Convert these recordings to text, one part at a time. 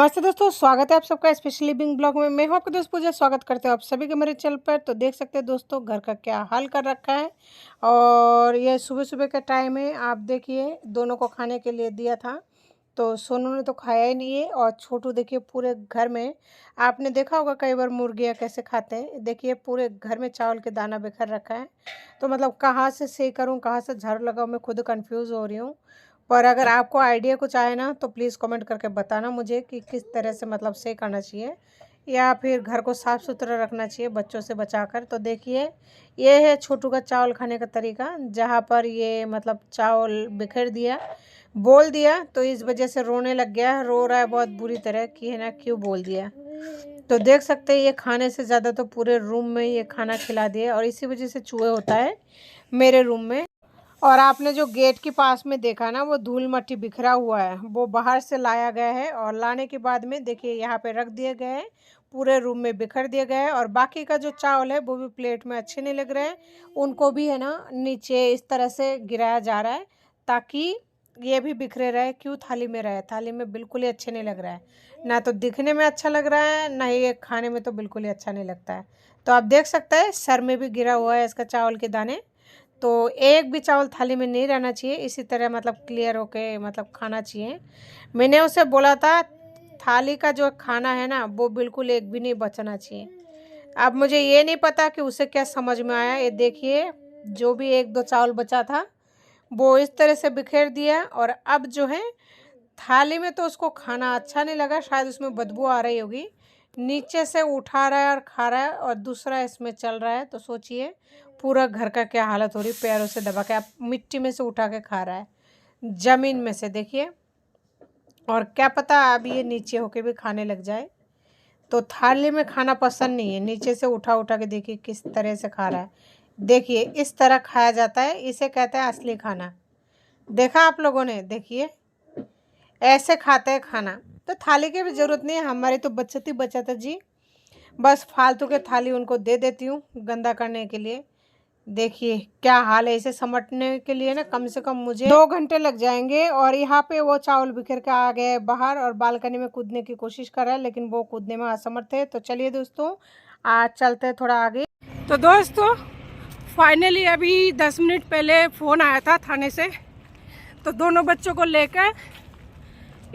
नमस्ते दोस्तों, स्वागत है आप सबका स्पेशल लिविंग ब्लॉग में। मैं हूं आपका दोस्त पूजा। स्वागत करते हो आप सभी के मेरे चैनल पर। तो देख सकते हैं दोस्तों, घर का क्या हाल कर रखा है। और ये सुबह सुबह का टाइम है। आप देखिए, दोनों को खाने के लिए दिया था तो सोनू ने तो खाया ही नहीं है। और छोटू देखिए, पूरे घर में आपने देखा होगा कई बार मुर्गियाँ कैसे खाते हैं। देखिए, पूरे घर में चावल के दाना बिखर रखा है। तो मतलब कहाँ से सही करूँ, कहाँ से झाड़ू लगाऊँ, मैं खुद कन्फ्यूज़ हो रही हूँ। पर अगर आपको आइडिया कुछ आए ना तो प्लीज़ कमेंट करके बताना मुझे कि किस तरह से मतलब सही करना चाहिए, या फिर घर को साफ़ सुथरा रखना चाहिए बच्चों से बचाकर। तो देखिए, ये है छोटू का चावल खाने का तरीका। जहाँ पर ये मतलब चावल बिखेर दिया, बोल दिया, तो इस वजह से रोने लग गया। रो रहा है बहुत बुरी तरह कि है ना, क्यों बोल दिया। तो देख सकते हैं, ये खाने से ज़्यादा तो पूरे रूम में ये खाना खिला दिया। और इसी वजह से चूहे होता है मेरे रूम में। और आपने जो गेट के पास में देखा ना, वो धूल मट्टी बिखरा हुआ है, वो बाहर से लाया गया है। और लाने के बाद में देखिए, यहाँ पे रख दिए गए हैं, पूरे रूम में बिखर दिए गए हैं। और बाकी का जो चावल है वो भी प्लेट में अच्छे नहीं लग रहे हैं, उनको भी है ना नीचे इस तरह से गिराया जा रहा है, ताकि ये भी बिखरे रहे। क्यों थाली में रहे, थाली में बिल्कुल ही अच्छे नहीं लग रहा है। ना तो दिखने में अच्छा लग रहा है, ना ही ये खाने में तो बिल्कुल ही अच्छा नहीं लगता है। तो आप देख सकते हैं, सर में भी गिरा हुआ है इसका चावल के दाने। तो एक भी चावल थाली में नहीं रहना चाहिए। इसी तरह मतलब क्लियर होके मतलब खाना चाहिए। मैंने उसे बोला था, थाली का जो खाना है ना, वो बिल्कुल एक भी नहीं बचना चाहिए। अब मुझे ये नहीं पता कि उसे क्या समझ में आया। ये देखिए, जो भी एक दो चावल बचा था वो इस तरह से बिखेर दिया। और अब जो है थाली में तो उसको खाना अच्छा नहीं लगा, शायद उसमें बदबू आ रही होगी। नीचे से उठा रहा है और खा रहा है, और दूसरा इसमें चल रहा है। तो सोचिए पूरा घर का क्या हालत हो रही। पैरों से दबा के, आप मिट्टी में से उठा के खा रहा है, ज़मीन में से देखिए। और क्या पता अब ये नीचे होके भी खाने लग जाए। तो थाली में खाना पसंद नहीं है, नीचे से उठा उठा के देखिए किस तरह से खा रहा है। देखिए, इस तरह खाया जाता है, इसे कहते हैं असली खाना। देखा आप लोगों ने, देखिए ऐसे खाते हैं खाना। तो थाली की भी ज़रूरत नहीं है, हमारी तो बचत ही बचत है जी। बस फालतू के थाली उनको दे देती हूँ गंदा करने के लिए। देखिए क्या हाल है। इसे समटने के लिए ना कम से कम मुझे 2 घंटे लग जाएंगे। और यहाँ पे वो चावल बिखेर के आ गए बाहर, और बालकनी में कूदने की कोशिश कर रहा है, लेकिन वो कूदने में असमर्थ है। तो चलिए दोस्तों, आज चलते हैं थोड़ा आगे। तो दोस्तों, फाइनली अभी 10 मिनट पहले फ़ोन आया था थाने से। तो दोनों बच्चों को लेकर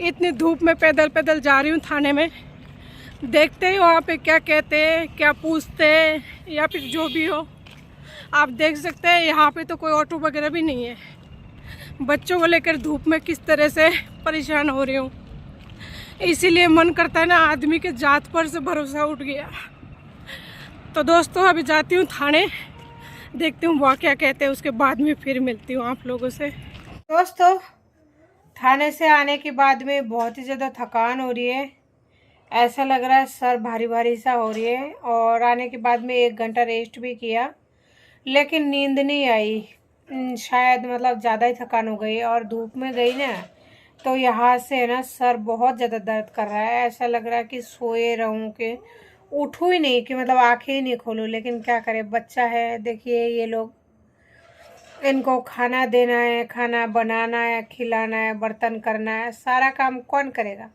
इतनी धूप में पैदल पैदल जा रही हूँ थाने में। देखते हैं वहाँ पे क्या कहते हैं, क्या पूछते हैं, या फिर जो भी हो। आप देख सकते हैं यहाँ पे तो कोई ऑटो वगैरह भी नहीं है। बच्चों को लेकर धूप में किस तरह से परेशान हो रही हूँ। इसीलिए मन करता है ना, आदमी के जात पर से भरोसा उठ गया। तो दोस्तों, अभी जाती हूँ थाने, देखती हूँ वहाँ क्या कहते हैं, उसके बाद में फिर मिलती हूँ आप लोगों से। दोस्तों, थाने से आने के बाद में बहुत ही ज़्यादा थकान हो रही है। ऐसा लग रहा है सर भारी भारी सा हो रही है। और आने के बाद में 1 घंटा रेस्ट भी किया, लेकिन नींद नहीं आई। शायद मतलब ज़्यादा ही थकान हो गई। और धूप में गई ना, तो यहाँ से ना सर बहुत ज़्यादा दर्द कर रहा है। ऐसा लग रहा है कि सोए रहूँ, कि उठूँ ही नहीं, कि मतलब आँखें ही नहीं खोलूँ। लेकिन क्या करें, बच्चा है। देखिए ये लोग, इनको खाना देना है, खाना बनाना है, खिलाना है, बर्तन करना है, सारा काम कौन करेगा?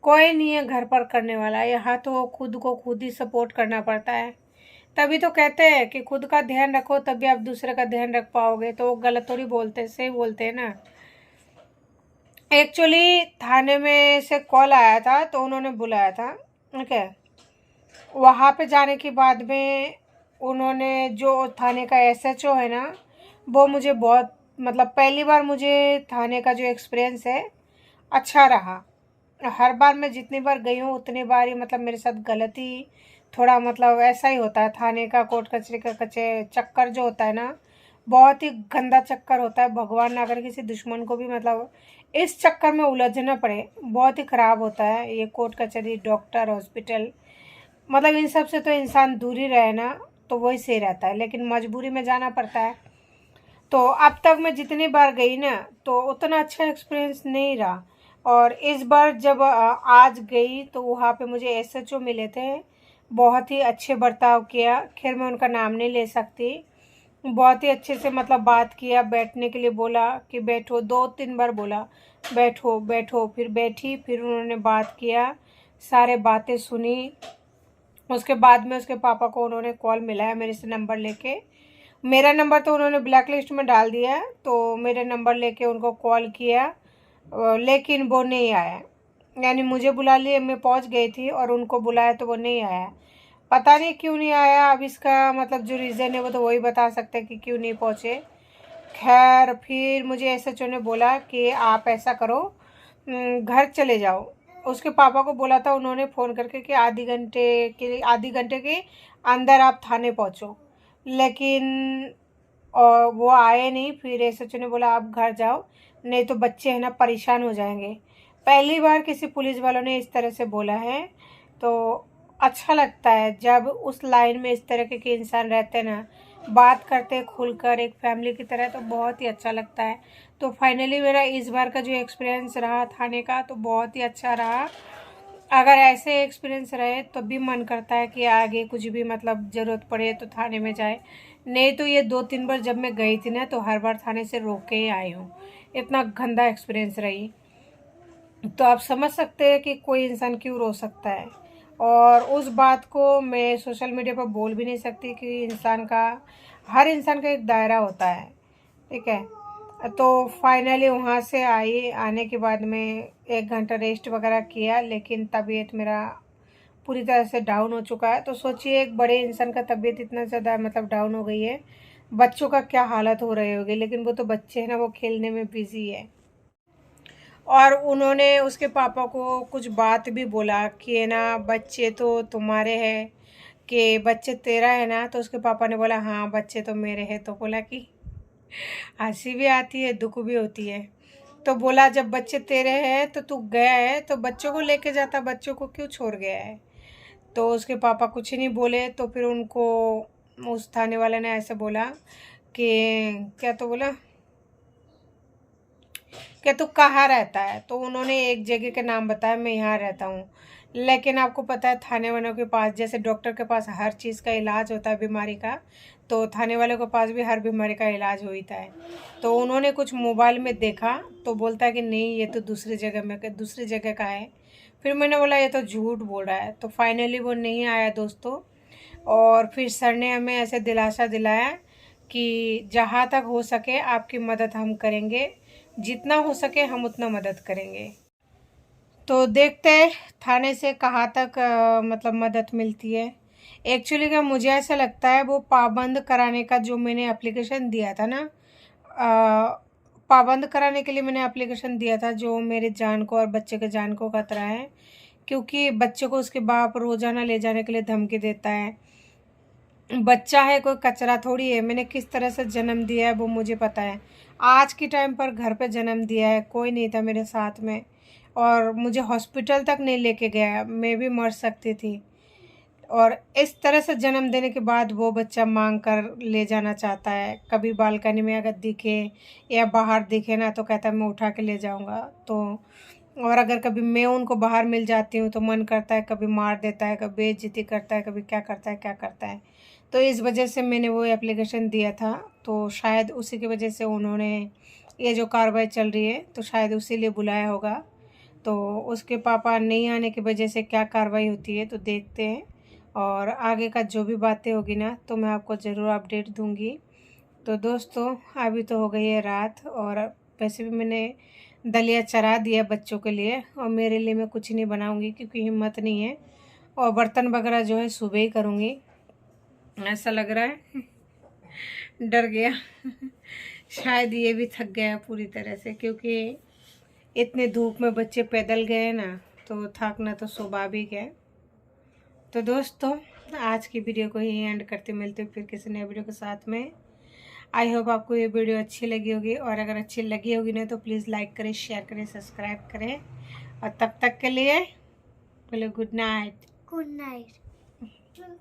कोई नहीं है घर पर करने वाला। यहाँ तो खुद को खुद ही सपोर्ट करना पड़ता है। तभी तो कहते हैं कि खुद का ध्यान रखो, तभी आप दूसरे का ध्यान रख पाओगे। तो वो गलत थोड़ी बोलते, सही बोलते हैं ना। एक्चुअली थाने में से कॉल आया था, तो उन्होंने बुलाया था। ठीक है, वहाँ पे जाने के बाद में उन्होंने, जो थाने का एसएचओ है ना, वो मुझे बहुत मतलब पहली बार मुझे थाने का जो एक्सपीरियंस है अच्छा रहा। हर बार मैं जितनी बार गई हूँ उतनी बार ही मतलब मेरे साथ गलती, थोड़ा मतलब ऐसा ही होता है। थाने का कोर्ट कचहरी का चक्कर जो होता है ना, बहुत ही गंदा चक्कर होता है। भगवान ना करे किसी दुश्मन को भी मतलब इस चक्कर में उलझना पड़े, बहुत ही ख़राब होता है ये कोर्ट कचहरी, डॉक्टर, हॉस्पिटल। मतलब इन सब से तो इंसान दूर ही रहे ना, तो वही सही रहता है। लेकिन मजबूरी में जाना पड़ता है। तो अब तक मैं जितनी बार गई ना, तो उतना अच्छा एक्सपीरियंस नहीं रहा। और इस बार जब आज गई, तो वहाँ पे मुझे एसएचओ मिले थे। बहुत ही अच्छे बर्ताव किया। खैर मैं उनका नाम नहीं ले सकती। बहुत ही अच्छे से मतलब बात किया, बैठने के लिए बोला कि बैठो, 2-3 बार बोला। बैठो बैठो। फिर बैठी, फिर उन्होंने बात किया, सारे बातें सुनी। उसके बाद में उसके पापा को उन्होंने कॉल मिलाया मेरे से नंबर लेके। मेरा नंबर तो उन्होंने ब्लैक लिस्ट में डाल दिया है, तो मेरे नंबर लेके उनको कॉल किया, लेकिन वो नहीं आया। यानी मुझे बुला लिए, मैं पहुंच गई थी, और उनको बुलाया तो वो नहीं आया। पता नहीं क्यों नहीं आया। अब इसका मतलब जो रीज़न है वो तो वही बता सकते हैं कि क्यों नहीं पहुँचे। खैर, फिर मुझे एसएचओ ने बोला कि आप ऐसा करो, घर चले जाओ। उसके पापा को बोला था उन्होंने फ़ोन करके कि आधे घंटे के अंदर आप थाने पहुँचो, लेकिन वो आए नहीं। फिर एसएचओ ने बोला आप घर जाओ, नहीं तो बच्चे हैं ना परेशान हो जाएंगे। पहली बार किसी पुलिस वालों ने इस तरह से बोला है, तो अच्छा लगता है जब उस लाइन में इस तरह के इंसान रहते हैं ना, बात करते हैं खुलकर एक फैमिली की तरह, तो बहुत ही अच्छा लगता है। तो फाइनली मेरा इस बार का जो एक्सपीरियंस रहा थाने का, तो बहुत ही अच्छा रहा। अगर ऐसे एक्सपीरियंस रहे तो भी मन करता है कि आगे कुछ भी मतलब ज़रूरत पड़े तो थाने में जाए। नहीं तो ये 2-3 बार जब मैं गई थी ना, तो हर बार थाने से रोक के ही आई हूँ। इतना गंदा एक्सपीरियंस रही। तो आप समझ सकते हैं कि कोई इंसान क्यों रो सकता है। और उस बात को मैं सोशल मीडिया पर बोल भी नहीं सकती कि हर इंसान का एक दायरा होता है, ठीक है। तो फाइनली वहाँ से आई, आने के बाद में 1 घंटा रेस्ट वगैरह किया, लेकिन तबीयत मेरा पूरी तरह से डाउन हो चुका है। तो सोचिए एक बड़े इंसान का तबीयत इतना ज़्यादा मतलब डाउन हो गई है, बच्चों का क्या हालत हो रही होगी। लेकिन वो तो बच्चे हैं ना, वो खेलने में बिजी है। और उन्होंने उसके पापा को कुछ बात भी बोला कि है ना बच्चे तो तुम्हारे हैं, कि बच्चे तेरा है ना। तो उसके पापा ने बोला हाँ बच्चे तो मेरे हैं। तो बोला कि हंसी भी आती है, दुख भी होती है। तो बोला जब बच्चे तेरे हैं तो तू गया है तो बच्चों को लेके जाता, बच्चों को क्यों छोड़ गया है। तो उसके पापा कुछ नहीं बोले। तो फिर उनको उस थाने वाले ने ऐसे बोला कि क्या, तो बोला कि तू कहाँ रहता है। तो उन्होंने एक जगह का नाम बताया, मैं यहाँ रहता हूँ। लेकिन आपको पता है थाने वालों के पास, जैसे डॉक्टर के पास हर चीज़ का इलाज होता है बीमारी का, तो थाने वालों के पास भी हर बीमारी का इलाज होता है। तो उन्होंने कुछ मोबाइल में देखा, तो बोलता है कि नहीं ये तो दूसरी जगह का है। फिर मैंने बोला ये तो झूठ बोल रहा है। तो फाइनली वो नहीं आया दोस्तों। और फिर सर ने हमें ऐसे दिलासा दिलाया कि जहाँ तक हो सके आपकी मदद हम करेंगे, जितना हो सके हम उतना मदद करेंगे। तो देखते हैं थाने से कहाँ तक मतलब मदद मिलती है। एक्चुअली क्या मुझे ऐसा लगता है, वो पाबंद कराने का जो मैंने एप्लीकेशन दिया था ना, पाबंद कराने के लिए मैंने एप्लीकेशन दिया था, जो मेरे जान को और बच्चे के जान को खतरा है। क्योंकि बच्चे को उसके बाप रोज़ाना ले जाने के लिए धमकी देता है। बच्चा है, कोई कचरा थोड़ी है। मैंने किस तरह से जन्म दिया है वो मुझे पता है। आज के टाइम पर घर पे जन्म दिया है, कोई नहीं था मेरे साथ में, और मुझे हॉस्पिटल तक नहीं लेके गया, मैं भी मर सकती थी। और इस तरह से जन्म देने के बाद वो बच्चा मांग कर ले जाना चाहता है। कभी बालकनी में अगर दिखे या बाहर दिखे ना, तो कहता है मैं उठा के ले जाऊंगा। तो और अगर कभी मैं उनको बाहर मिल जाती हूँ तो मन करता है, कभी मार देता है, कभी बेइज्जती करता है, कभी क्या करता है। तो इस वजह से मैंने वो एप्लीकेशन दिया था। तो शायद उसी की वजह से उन्होंने ये जो कार्रवाई चल रही है, तो शायद उसी लिए बुलाया होगा। तो उसके पापा नहीं आने की वजह से क्या कार्रवाई होती है तो देखते हैं। और आगे का जो भी बातें होगी ना, तो मैं आपको ज़रूर अपडेट दूंगी। तो दोस्तों अभी तो हो गई है रात, और वैसे भी मैंने दलिया चढ़ा दिया बच्चों के लिए, और मेरे लिए मैं कुछ नहीं बनाऊंगी क्योंकि हिम्मत नहीं है। और बर्तन वगैरह जो है सुबह ही करूँगी। ऐसा लग रहा है डर गया शायद ये भी थक गया पूरी तरह से, क्योंकि इतने धूप में बच्चे पैदल गए ना, तो थकना तो स्वाभाविक है। तो दोस्तों आज की वीडियो को ही एंड करते, मिलते फिर किसी नए वीडियो के साथ में। आई होप आपको ये वीडियो अच्छी लगी होगी, और अगर अच्छी लगी होगी ना तो प्लीज़ लाइक करें, शेयर करें, सब्सक्राइब करें। और तब तक के लिए बोलो गुड नाइट। Good night.